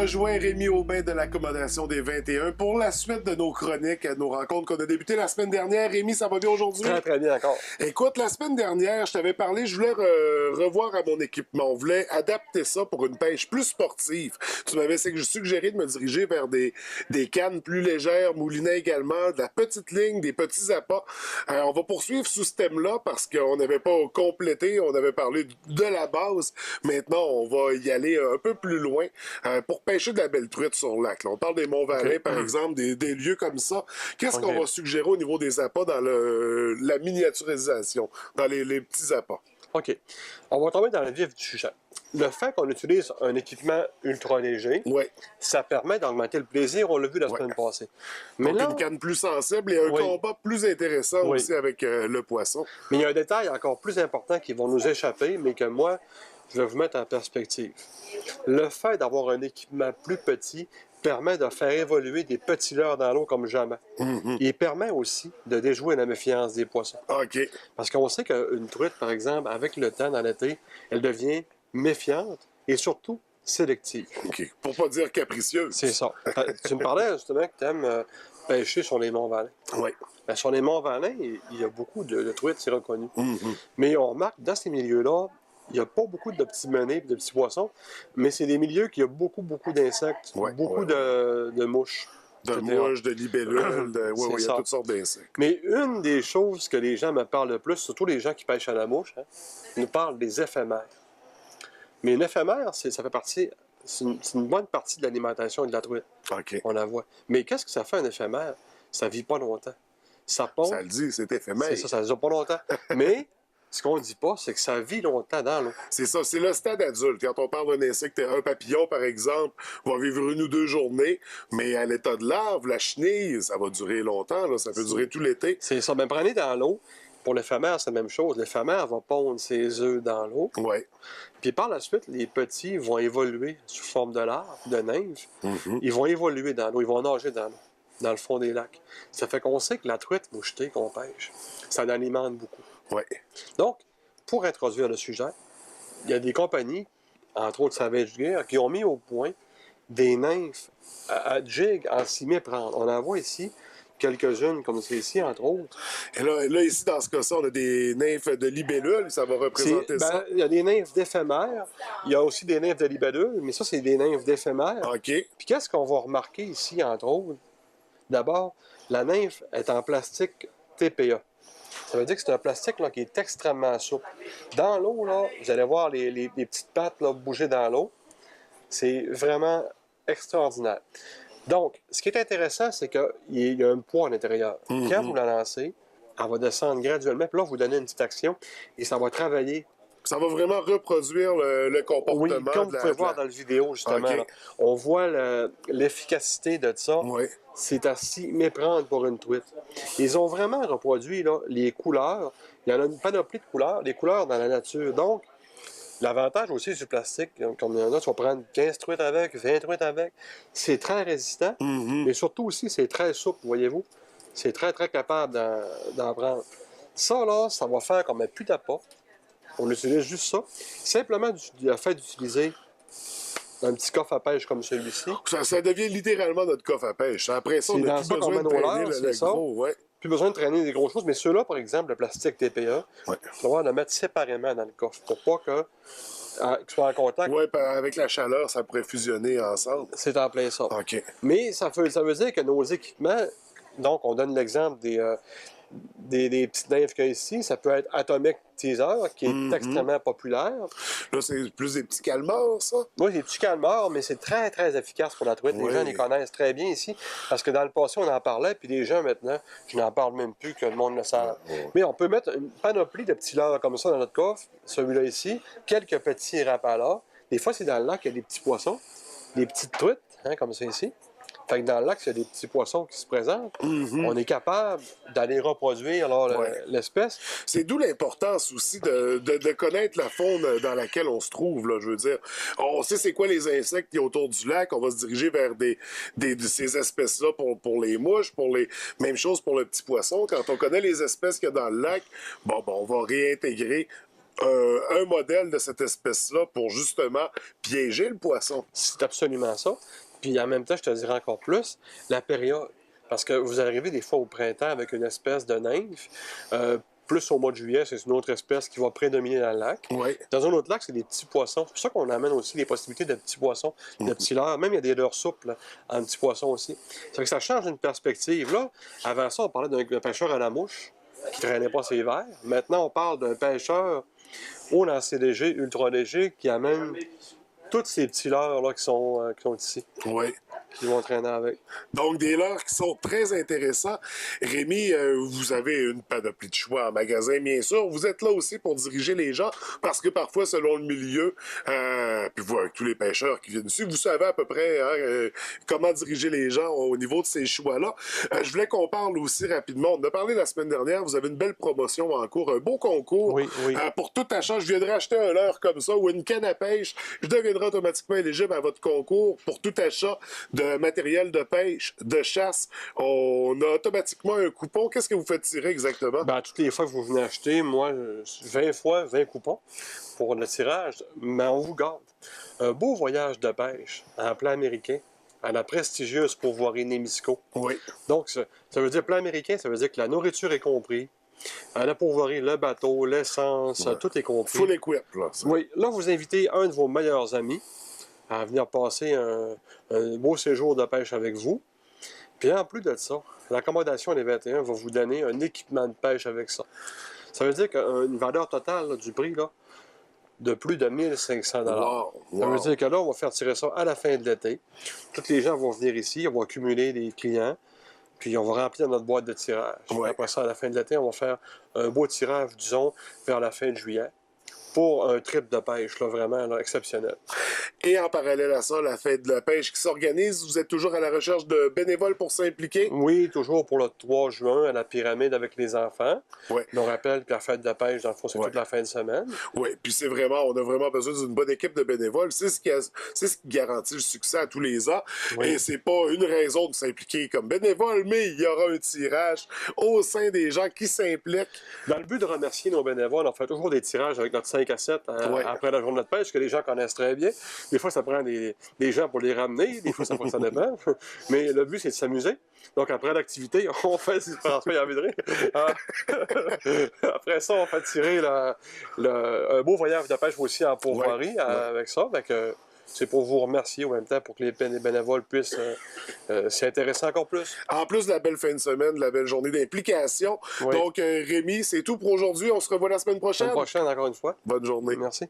rejoint Rémi Aubin de l'Accommodation des 21 pour la suite de nos chroniques, nos rencontres qu'on a débutées la semaine dernière. Rémi, ça va bien aujourd'hui? Très, très bien encore. Écoute, la semaine dernière, je t'avais parlé, je voulais revoir à mon équipement. On voulait adapter ça pour une pêche plus sportive. Tu m'avais suggéré de me diriger vers des cannes plus légères, moulinet également, de la petite ligne, des petits appâts. On va poursuivre sous ce thème-là parce qu'on n'avait pas complété, on avait parlé de la base. Maintenant, on va y aller un peu plus loin pour pêcher de la belle truite sur le lac. Là, on parle des Monts-Valais, par exemple, des lieux comme ça. Qu'est-ce qu'on va suggérer au niveau des appâts dans la miniaturisation, dans les petits appâts? OK. On va tomber dans le vif du sujet. Le fait qu'on utilise un équipement ultra léger, ça permet d'augmenter le plaisir. On l'a vu la semaine passée. Mais donc, là, une canne plus sensible et un combat plus intéressant aussi avec le poisson. Mais il y a un détail encore plus important qui va nous échapper, mais que moi, je vais vous mettre en perspective. Le fait d'avoir un équipement plus petit permet de faire évoluer des petits leurres dans l'eau comme jamais. Il permet aussi de déjouer la méfiance des poissons. OK. Parce qu'on sait qu'une truite, par exemple, avec le temps dans l'été, elle devient méfiante et surtout sélective. OK. Pour pas dire capricieuse. C'est ça. Tu me parlais justement que tu aimes pêcher sur les Monts-Valais. Oui. Ben, sur les Monts-Valais, il y a beaucoup de truites, c'est reconnu. Mais on remarque, dans ces milieux-là, il n'y a pas beaucoup de petits menés et de petits poissons, mais c'est des milieux qui ont beaucoup d'insectes, beaucoup de mouches. De mouches, de libellules, il y a toutes sortes d'insectes. Mais une des choses que les gens me parlent le plus, surtout les gens qui pêchent à la mouche, nous parlent des éphémères. Mais une éphémère, ça fait partie, c'est une bonne partie de l'alimentation de la truite. OK. On la voit. Mais qu'est-ce que ça fait un éphémère? Ça ne vit pas longtemps. Ça pond. Ça le dit, c'est éphémère. C'est ça ne vit pas longtemps. Mais ce qu'on ne dit pas, c'est que ça vit longtemps dans l'eau. C'est ça, c'est le stade adulte. Quand on parle d'un insecte, un papillon, par exemple, va vivre 1 ou 2 journées, mais à l'état de larve, la chenille, ça va durer longtemps, là, ça peut durer tout l'été. C'est ça. Mais prenez dans l'eau, pour l'éphémère, c'est la même chose. L'éphémère va pondre ses œufs dans l'eau. Oui. Puis par la suite, les petits vont évoluer sous forme de larves, de nymphes. Ils vont évoluer dans l'eau, ils vont nager dans l'eau, dans le fond des lacs. Ça fait qu'on sait que la truite mouchetée qu'on pêche, ça l'alimente beaucoup. Oui. Donc, pour introduire le sujet, il y a des compagnies, entre autres Savage Gear, qui ont mis au point des nymphes à jig en s'y méprendre. On en voit ici quelques-unes, comme celle-ci, entre autres. Et là, ici, dans ce cas-ci, on a des nymphes de libellules, ça va représenter ça. Il y a des nymphes d'éphémères, il y a aussi des nymphes de libellules, mais ça, c'est des nymphes d'éphémères. OK. Puis qu'est-ce qu'on va remarquer ici, entre autres? D'abord, la nymphe est en plastique TPA. Ça veut dire que c'est un plastique là, qui est extrêmement souple. Dans l'eau, là, vous allez voir les petites pattes là, bouger dans l'eau. C'est vraiment extraordinaire. Donc, ce qui est intéressant, c'est qu'il y a un poids à l'intérieur. Quand vous la lancez, elle va descendre graduellement, puis là, vous donnez une petite action et ça va travailler. Ça va vraiment reproduire le comportement. Oui, comme vous pouvez voir dans la vidéo, justement. Là, on voit l'efficacité de ça. Oui. C'est à s'y méprendre pour une truite. Ils ont vraiment reproduit là, les couleurs. Il y en a une panoplie de couleurs, des couleurs dans la nature. Donc, l'avantage aussi du plastique, comme il y en a, tu vas prendre 15 truites avec, 20 truites avec. C'est très résistant, mais surtout aussi, c'est très souple, voyez-vous. C'est très, très capable d'en prendre. Ça, là, ça va faire comme un puits d'appât. On utilise juste ça. Simplement le fait d'utiliser un petit coffre à pêche comme celui-ci. Ça devient littéralement notre coffre à pêche. Après ça, on n'a plus besoin de traîner le gros. Plus besoin de traîner des grosses choses. Mais ceux-là, par exemple, le plastique TPA, il va falloir le mettre séparément dans le coffre pour pas qu'ils soient en contact. Oui, avec la chaleur, ça pourrait fusionner ensemble. C'est en plein ça. OK. Mais ça veut dire que nos équipements, donc on donne l'exemple des petites nymphes qu'il y a ici, ça peut être Atomic Teaser, qui est extrêmement populaire. Là, c'est plus des petits calmars, ça? Oui, des petits calmars, mais c'est très, très efficace pour la truite. Les gens les connaissent très bien ici, parce que dans le passé, on en parlait, puis les gens, maintenant, je n'en parle même plus, que le monde le savent. Mais on peut mettre une panoplie de petits leurres comme ça dans notre coffre, celui-là ici, quelques petits rapalas. Des fois, c'est dans le lac qu'il y a des petits poissons, des petites truites, comme ça ici. Fait que dans le lac, s'il y a des petits poissons qui se présentent, on est capable d'aller reproduire l'espèce. C'est d'où l'importance aussi de connaître la faune dans laquelle on se trouve, là, je veux dire. On sait c'est quoi les insectes qui sont autour du lac, on va se diriger vers de ces espèces-là pour les mouches, même chose pour le petit poisson. Quand on connaît les espèces qu'il y a dans le lac, on va réintégrer un modèle de cette espèce-là pour justement piéger le poisson. C'est absolument ça. Puis en même temps, je te dirais encore plus, la période. Parce que vous arrivez des fois au printemps avec une espèce de nymphe. Plus au mois de juillet, c'est une autre espèce qui va prédominer dans le lac. Oui. Dans un autre lac, c'est des petits poissons. C'est pour ça qu'on amène aussi les possibilités de petits poissons, de petits leurres. Même il y a des leurres souples là, en petits poissons aussi. C'est que ça change une perspective. Là, avant ça, on parlait d'un pêcheur à la mouche qui ne traînait pas ses verres. Maintenant, on parle d'un pêcheur haut lancé léger, ultra léger, qui amène tous ces petits leurres là, qui sont ici, Oui. qui vont traîner avec. Donc, des leurres qui sont très intéressants. Rémi, vous avez une panoplie de choix en magasin, bien sûr. Vous êtes là aussi pour diriger les gens, parce que parfois, selon le milieu, puis vous, avec tous les pêcheurs qui viennent ici, vous savez à peu près comment diriger les gens au niveau de ces choix-là. Je voulais qu'on parle aussi rapidement. On en a parlé la semaine dernière. Vous avez une belle promotion en cours, un beau concours. Oui, oui. Pour tout achat, je viendrai acheter un leurre comme ça ou une canne à pêche. Je deviendrai automatiquement éligible à votre concours pour tout achat de matériel de pêche, de chasse. On a automatiquement un coupon. Qu'est-ce que vous faites tirer exactement? Ben, toutes les fois que vous venez acheter, moi, 20 fois, 20 coupons pour le tirage, mais on vous garde. Un beau voyage de pêche en plan américain à la prestigieuse pourvoirie Némisco. Oui. Donc, ça veut dire plan américain, ça veut dire que la nourriture est comprise. À la pourvoirie, le bateau, l'essence, tout est compris. Full equip, là. Ça. Oui, là, vous invitez un de vos meilleurs amis à venir passer un beau séjour de pêche avec vous. Puis en plus de ça, l'accommodation des 21 va vous donner un équipement de pêche avec ça. Ça veut dire qu'une valeur totale là, du prix là, de plus de 1500 $. Wow, Ça veut wow. dire que là, on va faire tirer ça à la fin de l'été. Tous les gens vont venir ici, on va accumuler des clients, puis on va remplir notre boîte de tirage. Ouais. Après ça, à la fin de l'été, on va faire un beau tirage, disons, vers la fin de juillet, pour un trip de pêche, là, vraiment là, exceptionnel. Et en parallèle à ça, la fête de la pêche qui s'organise, vous êtes toujours à la recherche de bénévoles pour s'impliquer? Oui, toujours pour le 3 juin à la pyramide avec les enfants. Oui. On rappelle que la fête de pêche, dans le fond, c'est toute la fin de semaine. Oui, puis c'est vraiment, on a vraiment besoin d'une bonne équipe de bénévoles. C'est ce qui garantit le succès à tous les ans. Oui. Et c'est pas une raison de s'impliquer comme bénévole, mais il y aura un tirage au sein des gens qui s'impliquent. Dans le but de remercier nos bénévoles, on fait toujours des tirages avec notre 5 à 7 après la journée de pêche, que les gens connaissent très bien. Des fois, ça prend des gens pour les ramener, des fois, ça dépend. Mais le but, c'est de s'amuser. Donc, après l'activité, on fait, si François y a envie de rire. Après ça, on fait tirer un beau voyage de pêche aussi en pourvoirie avec ça. Donc, c'est pour vous remercier en même temps pour que les bénévoles puissent s'y intéresser encore plus. En plus de la belle fin de semaine, de la belle journée d'implication. Oui. Donc, Rémi, c'est tout pour aujourd'hui. On se revoit la semaine prochaine. La semaine prochaine, encore une fois. Bonne journée. Merci.